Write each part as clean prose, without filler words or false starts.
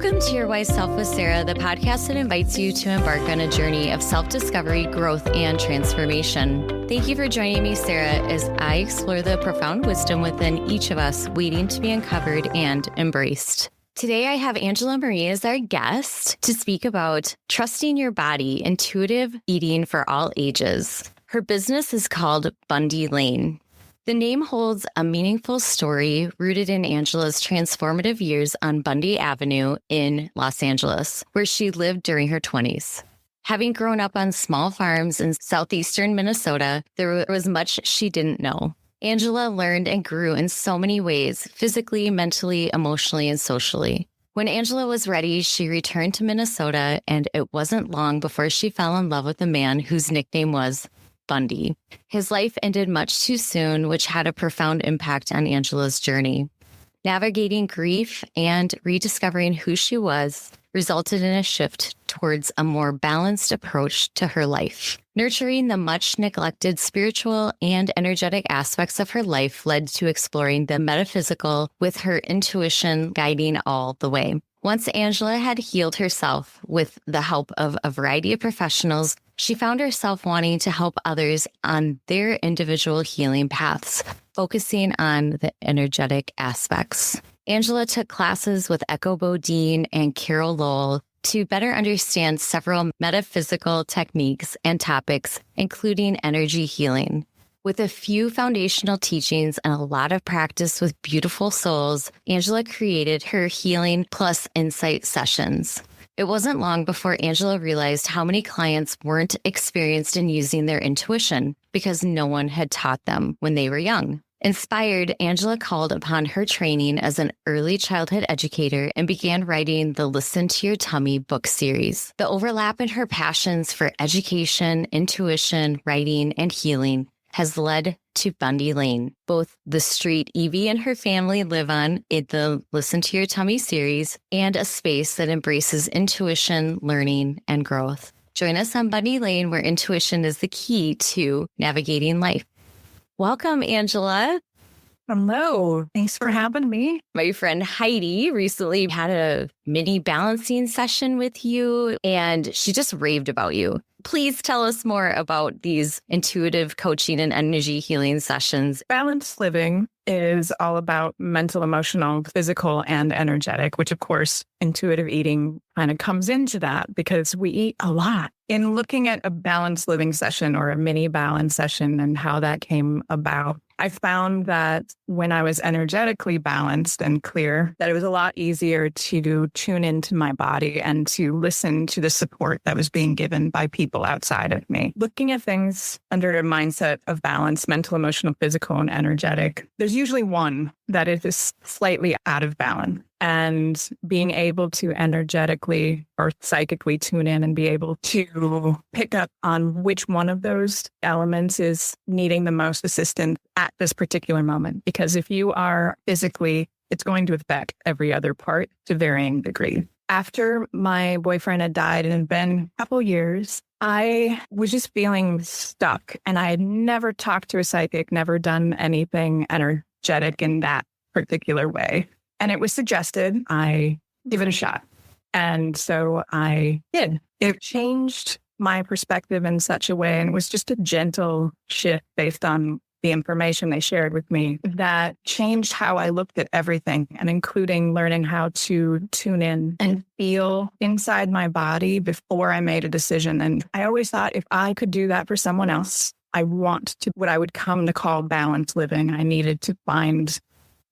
Welcome to Your Wise Self with Sara, the podcast that invites you to embark on a journey of self-discovery, growth, and transformation. Thank you for joining me, Sara, as I explore the profound wisdom within each of us waiting to be uncovered and embraced. Today, I have Angela Marie as our guest to speak about trusting your body, intuitive eating for all ages. Her business is called Bundy Lane. The name holds a meaningful story rooted in Angela's transformative years on Bundy Avenue in Los Angeles, where she lived during her 20s. Having grown up on small farms in southeastern Minnesota, there was much she didn't know. Angela learned and grew in so many ways, physically, mentally, emotionally, and socially. When Angela was ready, she returned to Minnesota, and it wasn't long before she fell in love with a man whose nickname was Bundy. His life ended much too soon, which had a profound impact on Angela's journey. Navigating grief and rediscovering who she was resulted in a shift towards a more balanced approach to her life. Nurturing the much neglected spiritual and energetic aspects of her life led to exploring the metaphysical, with her intuition guiding all the way. Once Angela had healed herself with the help of a variety of professionals, she found herself wanting to help others on their individual healing paths, focusing on the energetic aspects. Angela took classes with Echo Bodine and Carol Lowell to better understand several metaphysical techniques and topics, including energy healing. With a few foundational teachings and a lot of practice with beautiful souls, Angela created her Healing Plus Insight sessions. It wasn't long before Angela realized how many clients weren't experienced in using their intuition because no one had taught them when they were young. Inspired, Angela called upon her training as an early childhood educator and began writing the Listen to Your Tummy book series. The overlap in her passions for education, intuition, writing, and healing has led to Bundy Lane, both the street Evie and her family live on in the Listen to Your Tummy series, and a space that embraces intuition, learning, and growth. Join us on Bundy Lane, where intuition is the key to navigating life. Welcome, Angela. Hello. Thanks for having me. My friend Heidi recently had a mini balancing session with you, and she just raved about you. Please tell us more about these intuitive coaching and energy healing sessions. Balanced living is all about mental, emotional, physical, and energetic, which of course, intuitive eating kind of comes into that because we eat a lot. In looking at a balanced living session or a mini balance session and how that came about, I found that when I was energetically balanced and clear, that it was a lot easier to tune into my body and to listen to the support that was being given by people outside of me. Looking at things under a mindset of balance, mental, emotional, physical, and energetic, there's usually one that is slightly out of balance. And being able to energetically or psychically tune in and be able to pick up on which one of those elements is needing the most assistance at this particular moment. Because if you are physically, it's going to affect every other part to varying degrees. After my boyfriend had died and it had been a couple years, I was just feeling stuck. And I had never talked to a psychic, never done anything energetic in that particular way. And it was suggested I give it a shot. And so I did. It changed my perspective in such a way, and it was just a gentle shift based on the information they shared with me that changed how I looked at everything, and including learning how to tune in and feel inside my body before I made a decision. And I always thought if I could do that for someone else, I want to, what I would come to call balanced living. I needed to find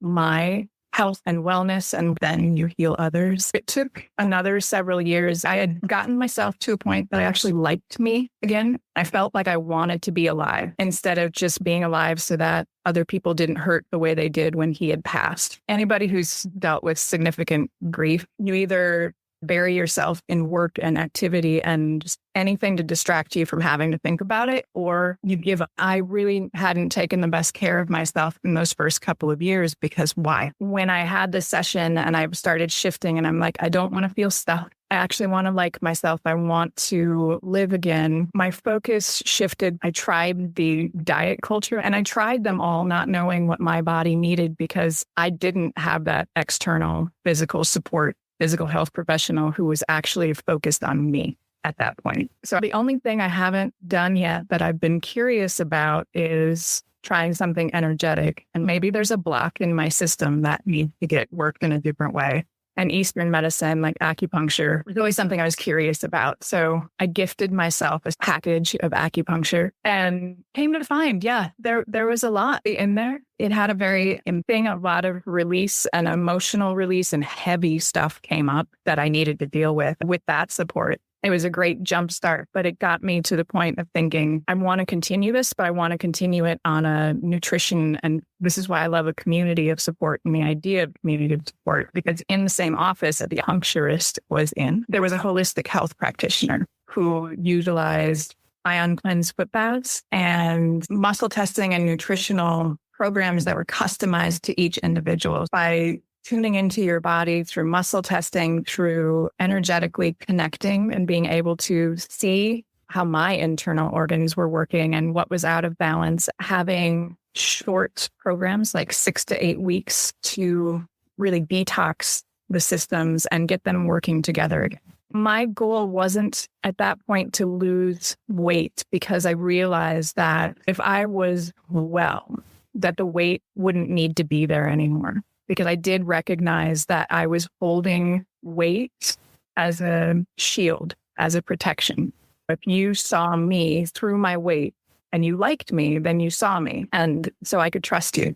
my health and wellness, and then you heal others. It took another several years. I had gotten myself to a point that I actually liked me again. I felt like I wanted to be alive instead of just being alive so that other people didn't hurt the way they did when he had passed. Anybody who's dealt with significant grief, you either bury yourself in work and activity and just anything to distract you from having to think about it, or you give up. I really hadn't taken the best care of myself in those first couple of years because why? When I had this session and I started shifting and I'm like, I don't want to feel stuck. I actually want to like myself. I want to live again. My focus shifted. I tried the diet culture and I tried them all not knowing what my body needed because I didn't have that external physical support physical health professional who was actually focused on me at that point. So the only thing I haven't done yet that I've been curious about is trying something energetic. And maybe there's a block in my system that needs to get worked in a different way. And Eastern medicine, like acupuncture, was always something I was curious about. So I gifted myself a package of acupuncture and came to find, there was a lot in there. It had a lot of release and emotional release, and heavy stuff came up that I needed to deal with that support. It was a great jumpstart, but it got me to the point of thinking, I want to continue this, but I want to continue it on a nutrition. And this is why I love a community of support and the idea of community of support, because in the same office that the acupuncturist was in, there was a holistic health practitioner who utilized ion cleanse foot baths and muscle testing and nutritional programs that were customized to each individual by tuning into your body through muscle testing, through energetically connecting and being able to see how my internal organs were working and what was out of balance, having short programs like 6 to 8 weeks to really detox the systems and get them working together again. My goal wasn't at that point to lose weight, because I realized that if I was well, that the weight wouldn't need to be there anymore. Because I did recognize that I was holding weight as a shield, as a protection. If you saw me through my weight and you liked me, then you saw me. And so I could trust you.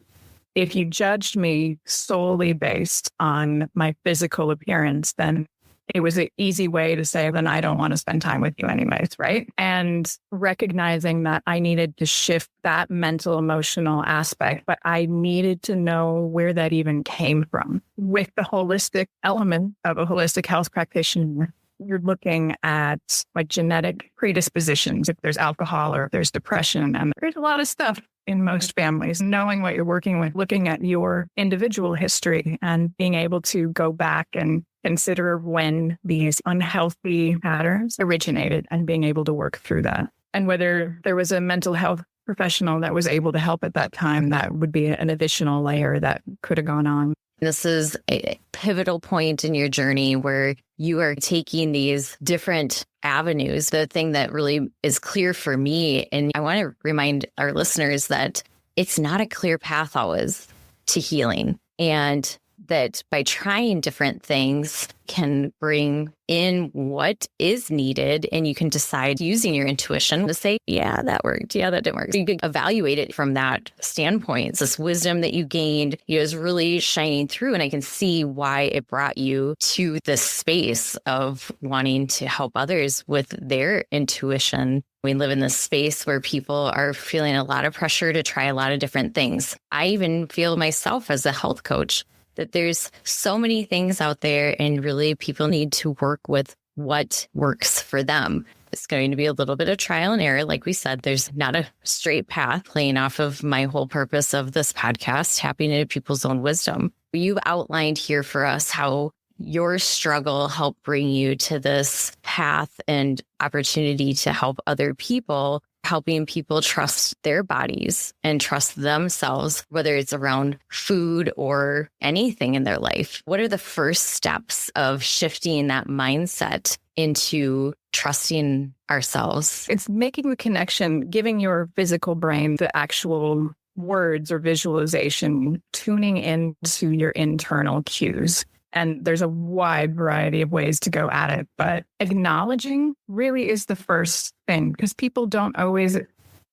If you judged me solely based on my physical appearance, then it was an easy way to say, then I don't want to spend time with you anyways, right? And recognizing that I needed to shift that mental, emotional aspect, but I needed to know where that even came from. With the holistic element of a holistic health practitioner, you're looking at like genetic predispositions, if there's alcohol or if there's depression, and there's a lot of stuff in most families. Knowing what you're working with, looking at your individual history and being able to go back and consider when these unhealthy patterns originated and being able to work through that. And whether there was a mental health professional that was able to help at that time, that would be an additional layer that could have gone on. This is a pivotal point in your journey where you are taking these different avenues. The thing that really is clear for me, and I want to remind our listeners that it's not a clear path always to healing, and that by trying different things can bring in what is needed, and you can decide using your intuition to say, yeah, that worked. Yeah, that didn't work. So you can evaluate it from that standpoint. It's this wisdom that you gained is really shining through, and I can see why it brought you to this space of wanting to help others with their intuition. We live in this space where people are feeling a lot of pressure to try a lot of different things. I even feel myself as a health coach that there's so many things out there, and really people need to work with what works for them. It's going to be a little bit of trial and error. Like we said, there's not a straight path, playing off of my whole purpose of this podcast, tapping into people's own wisdom. You've outlined here for us how your struggle helped bring you to this path and opportunity to help other people, helping people trust their bodies and trust themselves, whether it's around food or anything in their life. What are the first steps of shifting that mindset into trusting ourselves? It's making the connection, giving your physical brain the actual words or visualization, tuning into your internal cues. And there's a wide variety of ways to go at it, but acknowledging really is the first thing, because people don't always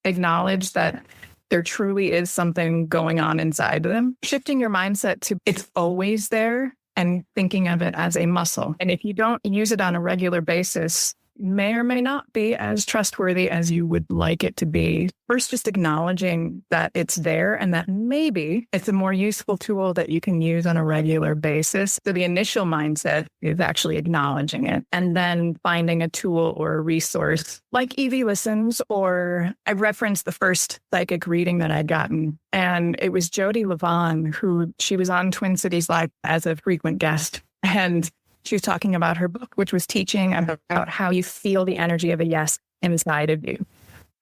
acknowledge that there truly is something going on inside them. Shifting your mindset to it's always there and thinking of it as a muscle. And if you don't use it on a regular basis, may or may not be as trustworthy as you would like it to be. First, just acknowledging that it's there and that maybe it's a more useful tool that you can use on a regular basis. So the initial mindset is actually acknowledging it, and then finding a tool or a resource like Evie Listens, or I referenced the first psychic reading that I'd gotten, and it was Jody Levon, who she was on Twin Cities Live as a frequent guest. And she was talking about her book, which was teaching about how you feel the energy of a yes inside of you.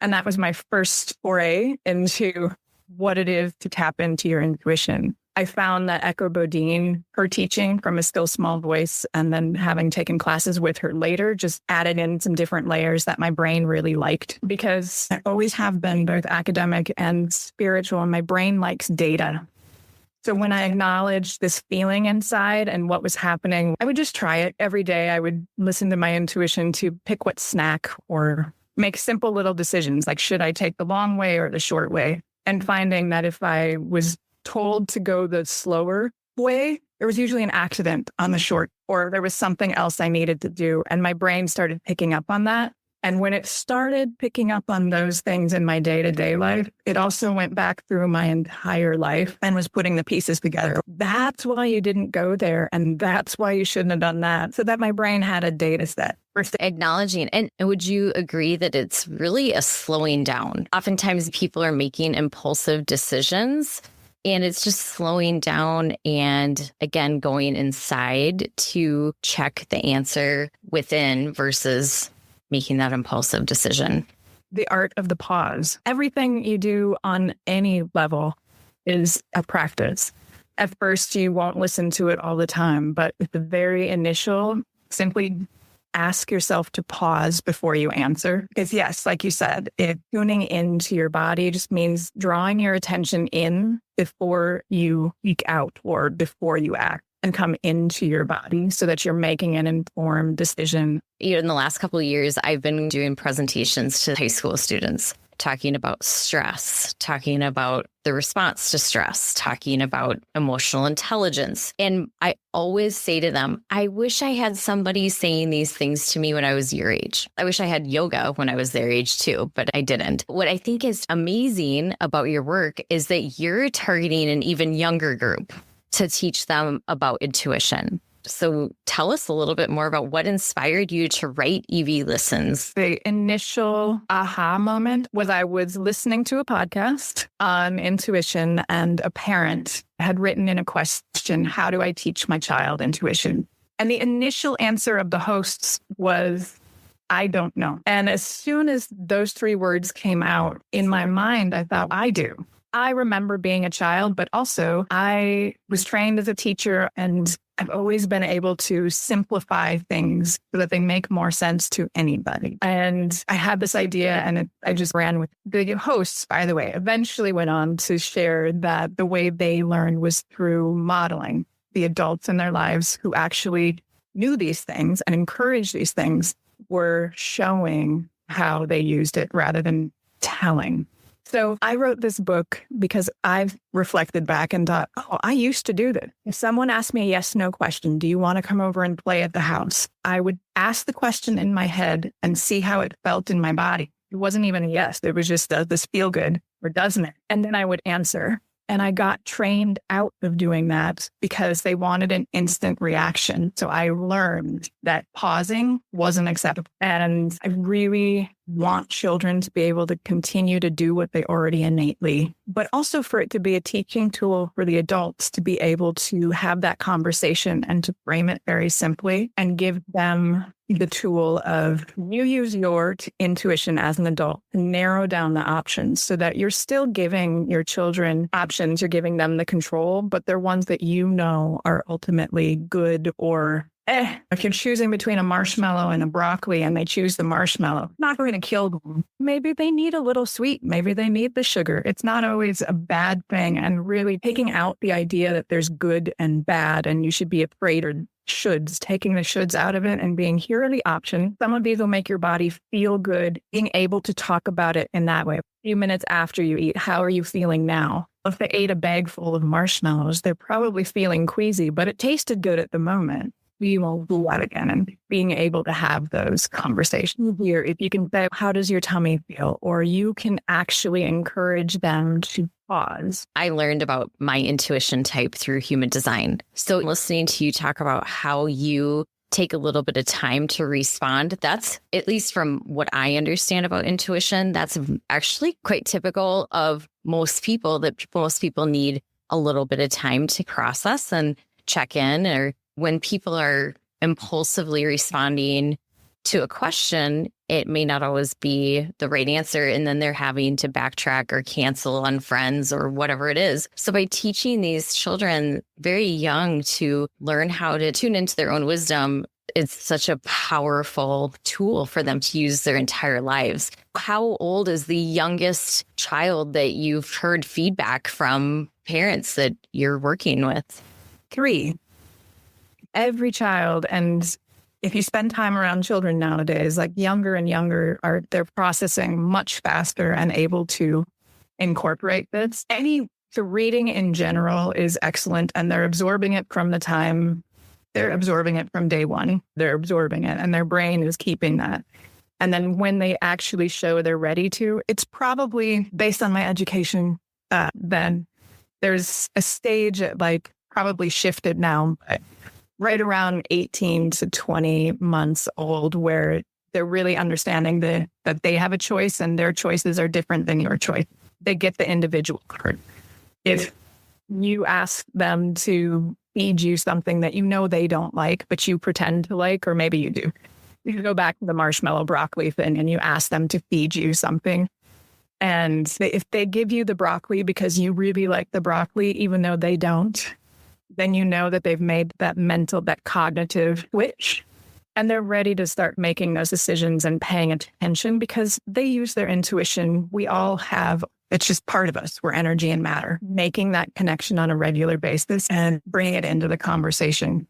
And that was my first foray into what it is to tap into your intuition. I found that Echo Bodine, her teaching from A Still Small Voice, and then having taken classes with her later, just added in some different layers that my brain really liked, because I always have been both academic and spiritual, and my brain likes data. So when I acknowledged this feeling inside and what was happening, I would just try it every day. I would listen to my intuition to pick what snack or make simple little decisions, like should I take the long way or the short way? And finding that if I was told to go the slower way, there was usually an accident on the short, or there was something else I needed to do. And my brain started picking up on that. And when it started picking up on those things in my day-to-day life, it also went back through my entire life and was putting the pieces together. That's why you didn't go there. And that's why you shouldn't have done that. So that my brain had a data set. Acknowledging. And would you agree that it's really a slowing down? Oftentimes people are making impulsive decisions, and it's just slowing down and, again, going inside to check the answer within versus making that impulsive decision. The art of the pause. Everything you do on any level is a practice. At first, you won't listen to it all the time, but at the very initial, simply ask yourself to pause before you answer. Because yes, like you said, tuning into your body just means drawing your attention in before you speak out or before you act, and come into your body so that you're making an informed decision. In the last couple of years, I've been doing presentations to high school students, talking about stress, talking about the response to stress, talking about emotional intelligence. And I always say to them, I wish I had somebody saying these things to me when I was your age. I wish I had yoga when I was their age too, but I didn't. What I think is amazing about your work is that you're targeting an even younger group to teach them about intuition. So tell us a little bit more about what inspired you to write EV Listens. The initial aha moment was I was listening to a podcast on intuition, and a parent had written in a question, how do I teach my child intuition? And the initial answer of the hosts was, I don't know. And as soon as those three words came out in my mind, I thought, I do. I remember being a child, but also I was trained as a teacher, and I've always been able to simplify things so that they make more sense to anybody. And I had this idea, and I just ran with it. The hosts, by the way, eventually went on to share that the way they learned was through modeling. The adults in their lives who actually knew these things and encouraged these things were showing how they used it rather than telling. So I wrote this book because I've reflected back and thought, oh, I used to do this. If someone asked me a yes/no question, do you want to come over and play at the house? I would ask the question in my head and see how it felt in my body. It wasn't even a yes. It was just, does this feel good or doesn't it? And then I would answer. And I got trained out of doing that because they wanted an instant reaction. So I learned that pausing wasn't acceptable. And I really want children to be able to continue to do what they already innately, but also for it to be a teaching tool for the adults to be able to have that conversation and to frame it very simply and give them the tool of you use your intuition as an adult to narrow down the options so that you're still giving your children options. You're giving them the control, but they're ones that you know are ultimately good or if you're choosing between a marshmallow and a broccoli and they choose the marshmallow, not going to kill them. Maybe they need a little sweet. Maybe they need the sugar. It's not always a bad thing. And really taking out the idea that there's good and bad and you should be afraid or shoulds, taking the shoulds out of it and being, here are the options. Some of these will make your body feel good. Being able to talk about it in that way. A few minutes after you eat, how are you feeling now? If they ate a bag full of marshmallows, they're probably feeling queasy, but it tasted good at the moment. We won't do that again. And being able to have those conversations here, if you can say, how does your tummy feel? Or you can actually encourage them to pause. I learned about my intuition type through human design. So listening to you talk about how you take a little bit of time to respond, that's, at least from what I understand about intuition, that's actually quite typical of most people, that most people need a little bit of time to process and check in. Or when people are impulsively responding to a question, it may not always be the right answer. And then they're having to backtrack or cancel on friends or whatever it is. So by teaching these children very young to learn how to tune into their own wisdom, it's such a powerful tool for them to use their entire lives. How old is the youngest child that you've heard feedback from parents that you're working with? 3. Every child. And if you spend time around children nowadays, like younger and younger, they're processing much faster and able to incorporate this. The reading in general is excellent, and they're absorbing it from day one. They're absorbing it, and their brain is keeping that. And then when they actually show they're ready to, it's probably based on my education. Then there's a stage like probably shifted now, right around 18 to 20 months old, where they're really understanding that they have a choice and their choices are different than your choice. They get the individual card. If you ask them to feed you something that you know they don't like, but you pretend to like, or maybe you do. You go back to the marshmallow broccoli thing and you ask them to feed you something. And if they give you the broccoli because you really like the broccoli, even though they don't, then you know that they've made that cognitive switch. And they're ready to start making those decisions and paying attention because they use their intuition. We all have, it's just part of us. We're energy and matter, making that connection on a regular basis and bringing it into the conversation.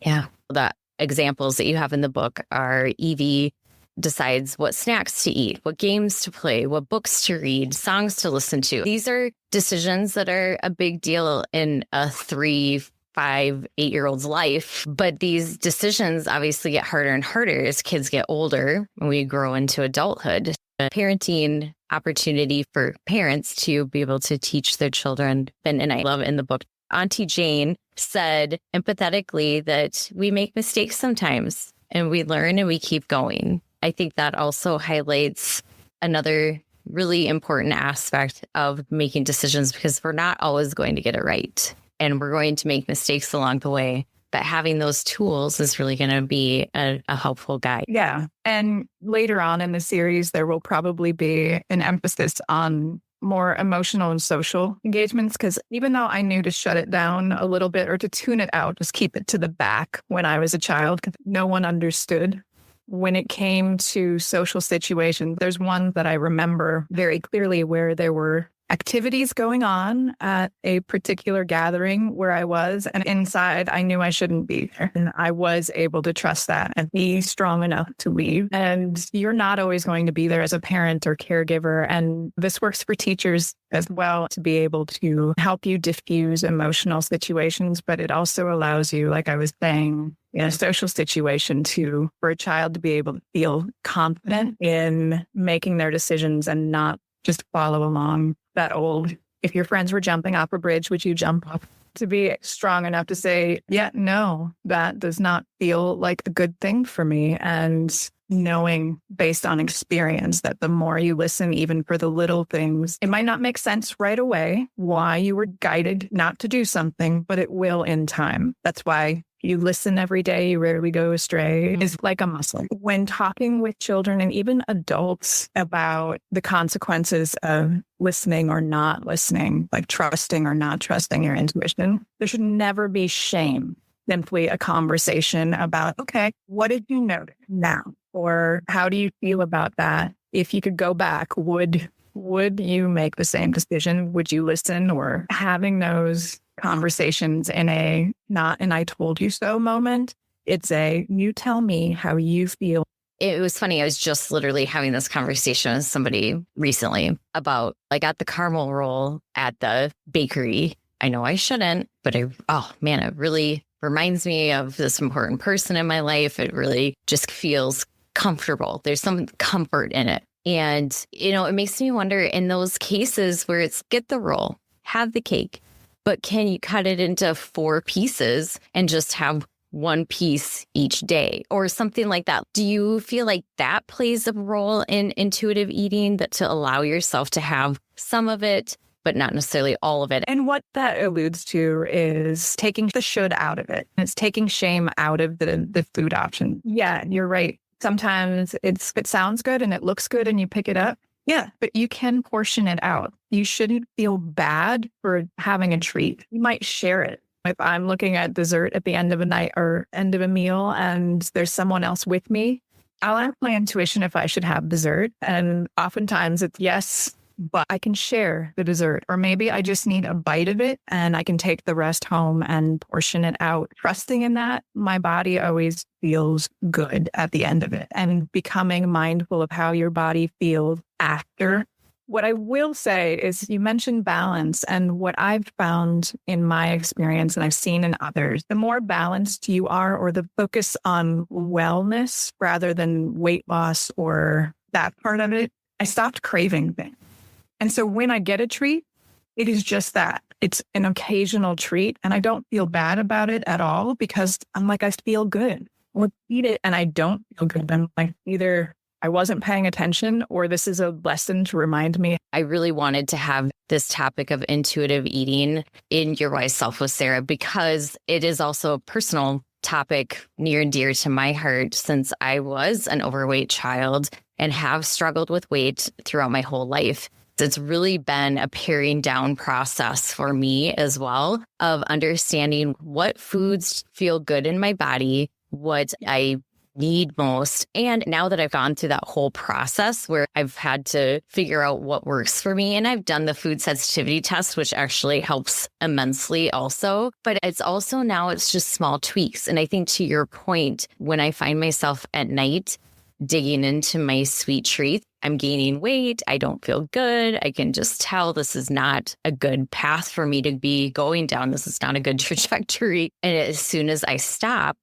Yeah. The examples that you have in the book are Evie decides what snacks to eat, what games to play, what books to read, songs to listen to. These are decisions that are a big deal in a 3, 5, 8-year-old's life. But these decisions obviously get harder and harder as kids get older and we grow into adulthood. A parenting opportunity for parents to be able to teach their children. And I love in the book, Auntie Jane said empathetically that we make mistakes sometimes and we learn and we keep going. I think that also highlights another really important aspect of making decisions because we're not always going to get it right and we're going to make mistakes along the way. But having those tools is really going to be a helpful guide. Yeah. And later on in the series, there will probably be an emphasis on more emotional and social engagements because even though I knew to shut it down a little bit or to tune it out, just keep it to the back when I was a child because no one understood. When it came to social situations, there's one that I remember very clearly where there were activities going on at a particular gathering where I was, and inside I knew I shouldn't be there. And I was able to trust that and be strong enough to leave. And you're not always going to be there as a parent or caregiver. And this works for teachers as well to be able to help you diffuse emotional situations. But it also allows you, like I was saying, in a social situation for a child to be able to feel confident in making their decisions and not just follow along that old, if your friends were jumping off a bridge, would you jump off? To be strong enough to say, yeah, no, that does not feel like a good thing for me. And knowing based on experience that the more you listen, even for the little things, it might not make sense right away why you were guided not to do something, but it will in time. That's why you listen every day, you rarely go astray, is like a muscle. When talking with children and even adults about the consequences of listening or not listening, like trusting or not trusting your intuition, there should never be shame. Simply a conversation about, okay, what did you notice now? Or how do you feel about that? If you could go back, would you make the same decision? Would you listen? Or having those conversations in a not an I told you so moment. It's a you tell me how you feel. It was funny. I was just literally having this conversation with somebody recently about I got the caramel roll at the bakery. I know I shouldn't, but it really reminds me of this important person in my life. It really just feels comfortable. There's some comfort in it. And, it makes me wonder in those cases where it's get the roll, have the cake, but can you cut it into 4 pieces and just have 1 piece each day or something like that? Do you feel like that plays a role in intuitive eating, that to allow yourself to have some of it, but not necessarily all of it? And what that alludes to is taking the should out of it. It's taking shame out of the food option. Yeah, you're right. Sometimes it sounds good and it looks good and you pick it up. Yeah, but you can portion it out. You shouldn't feel bad for having a treat. You might share it. If I'm looking at dessert at the end of a night or end of a meal and there's someone else with me, I'll ask my intuition if I should have dessert. And oftentimes it's yes, but I can share the dessert. Or maybe I just need a bite of it and I can take the rest home and portion it out. Trusting in that, my body always feels good at the end of it. And becoming mindful of how your body feels after. What I will say is you mentioned balance, and what I've found in my experience and I've seen in others, the more balanced you are, or the focus on wellness rather than weight loss or that part of it, I stopped craving things. And so when I get a treat, it is just that. It's an occasional treat and I don't feel bad about it at all because I'm like, I feel good. Or eat it and I don't feel good. I'm like, either I wasn't paying attention or this is a lesson to remind me. I really wanted to have this topic of intuitive eating in Your Wise Self with Sara because it is also a personal topic near and dear to my heart since I was an overweight child and have struggled with weight throughout my whole life. It's really been a paring down process for me as well of understanding what foods feel good in my body, what I need most. And now that I've gone through that whole process where I've had to figure out what works for me, and I've done the food sensitivity test, which actually helps immensely also. But it's also now it's just small tweaks. And I think to your point, when I find myself at night digging into my sweet treats, I'm gaining weight. I don't feel good. I can just tell this is not a good path for me to be going down. This is not a good trajectory. And as soon as I stop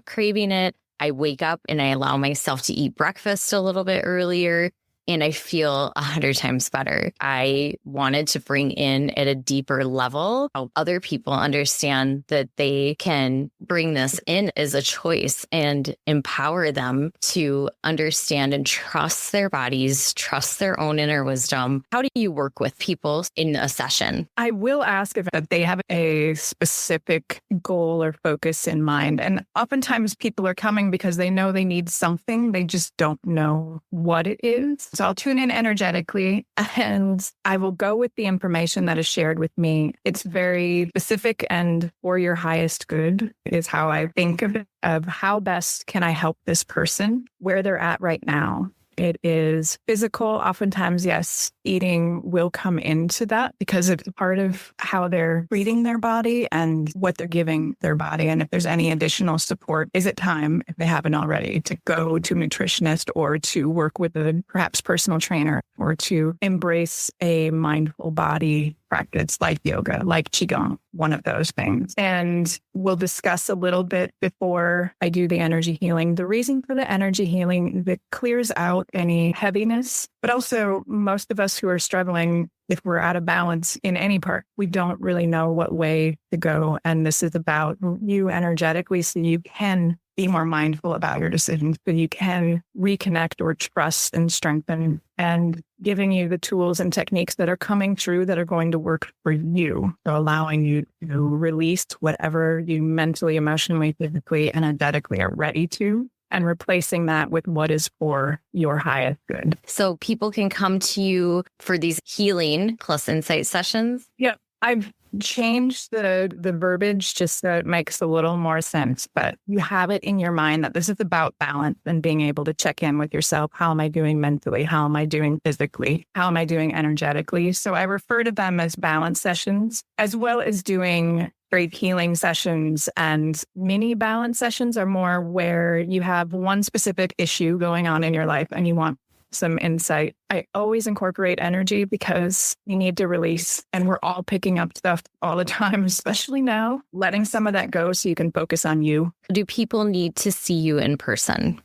craving it. I wake up and I allow myself to eat breakfast a little bit earlier and I feel 100 times better. I wanted to bring in at a deeper level how other people understand that they can bring this in as a choice and empower them to understand and trust their bodies, trust their own inner wisdom. How do you work with people in a session? I will ask if they have a specific goal or focus in mind. And oftentimes people are coming because they know they need something. They just don't know what it is. So I'll tune in energetically and I will go with the information that is shared with me. It's very specific and for your highest good is how I think of it, of how best can I help this person where they're at right now. It is physical. Oftentimes, yes, eating will come into that because it's part of how they're treating their body and what they're giving their body. And if there's any additional support, is it time, if they haven't already, to go to a nutritionist or to work with a perhaps personal trainer or to embrace a mindful body practice like yoga, like Qigong, one of those things. And we'll discuss a little bit before I do the energy healing. The reason for the energy healing is it clears out any heaviness, but also most of us who are struggling, if we're out of balance in any part, we don't really know what way to go. And this is about you energetically so you can be more mindful about your decisions, so you can reconnect or trust and strengthen, and giving you the tools and techniques that are coming through that are going to work for you. So allowing you to release whatever you mentally, emotionally, physically, energetically are ready to, and replacing that with what is for your highest good. So people can come to you for these healing plus insight sessions? Yeah, I've changed the verbiage just so it makes a little more sense, but you have it in your mind that this is about balance and being able to check in with yourself. How am I doing mentally? How am I doing physically? How am I doing energetically? So I refer to them as balance sessions, as well as doing straight healing sessions. And mini balance sessions are more where you have one specific issue going on in your life and you want some insight. I always incorporate energy because you need to release, and we're all picking up stuff all the time, especially now, letting some of that go so you can focus on you. Do people need to see you in person?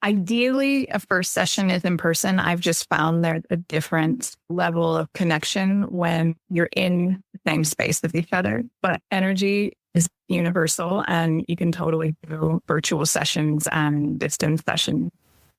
Ideally, a first session is in person. I've just found there's a different level of connection when you're in the same space with each other, but energy is universal and you can totally do virtual sessions and distance sessions.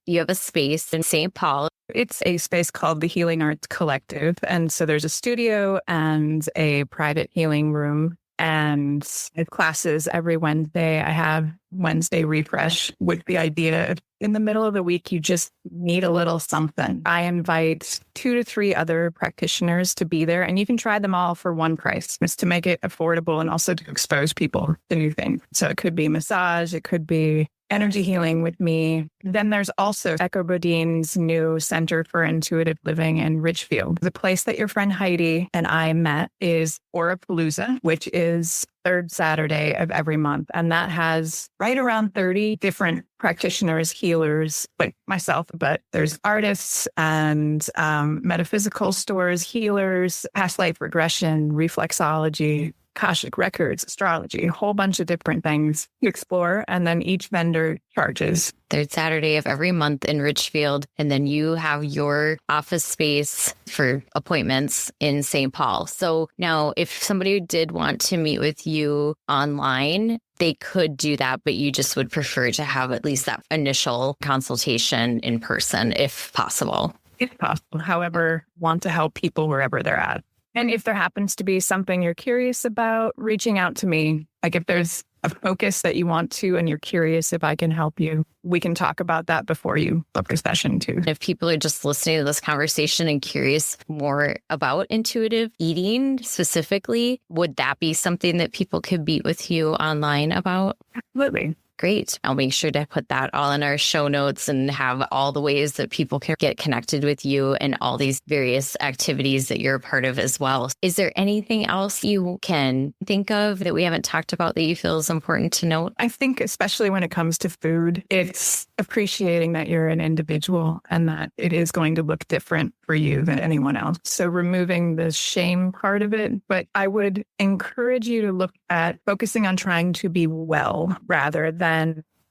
You have a space in St. Paul. It's a space called the Healing Arts Collective. And so there's a studio and a private healing room. And I have classes every Wednesday. I have Wednesday refresh with the idea of in the middle of the week, you just need a little something. I invite 2 to 3 other practitioners to be there, and you can try them all for one price. It's to make it affordable and also to expose people to new things. So it could be massage, it could be energy healing with me. Then there's also Echo Bodine's new Center for Intuitive Living in Ridgefield. The place that your friend Heidi and I met is Aurapalooza, which is third Saturday of every month. And that has right around 30 different practitioners, healers, like myself, but there's artists and metaphysical stores, healers, past life regression, reflexology, Akashic records, astrology, a whole bunch of different things to explore. And then each vendor charges. Third Saturday of every month in Ridgefield. And then you have your office space for appointments in St. Paul. So now if somebody did want to meet with you online, they could do that, but you just would prefer to have at least that initial consultation in person, if possible. If possible. However, want to help people wherever they're at. And if there happens to be something you're curious about, reaching out to me, like if there's a focus that you want to and you're curious if I can help you, we can talk about that before you book a session too. If people are just listening to this conversation and curious more about intuitive eating specifically, would that be something that people could meet with you online about? Absolutely. Great. I'll make sure to put that all in our show notes and have all the ways that people can get connected with you and all these various activities that you're a part of as well. Is there anything else you can think of that we haven't talked about that you feel is important to note? I think especially when it comes to food, it's appreciating that you're an individual and that it is going to look different for you than anyone else. So removing the shame part of it, but I would encourage you to look at focusing on trying to be well rather than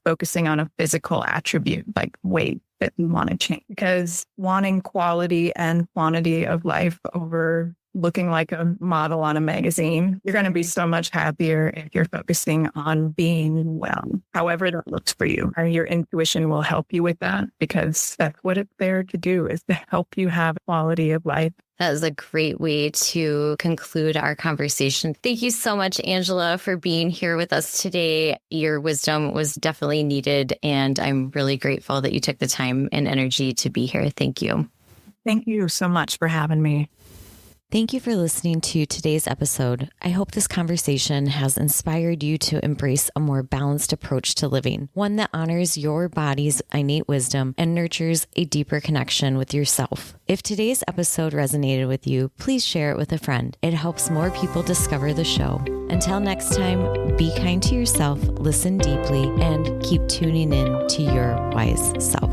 focusing on a physical attribute like weight that you want to change. Because wanting quality and quantity of life over looking like a model on a magazine, you're going to be so much happier if you're focusing on being well, however that looks for you. And your intuition will help you with that because that's what it's there to do, is to help you have quality of life. That is a great way to conclude our conversation. Thank you so much, Angela, for being here with us today. Your wisdom was definitely needed, and I'm really grateful that you took the time and energy to be here. Thank you. Thank you so much for having me. Thank you for listening to today's episode. I hope this conversation has inspired you to embrace a more balanced approach to living, one that honors your body's innate wisdom and nurtures a deeper connection with yourself. If today's episode resonated with you, please share it with a friend. It helps more people discover the show. Until next time, be kind to yourself, listen deeply, and keep tuning in to your wise self.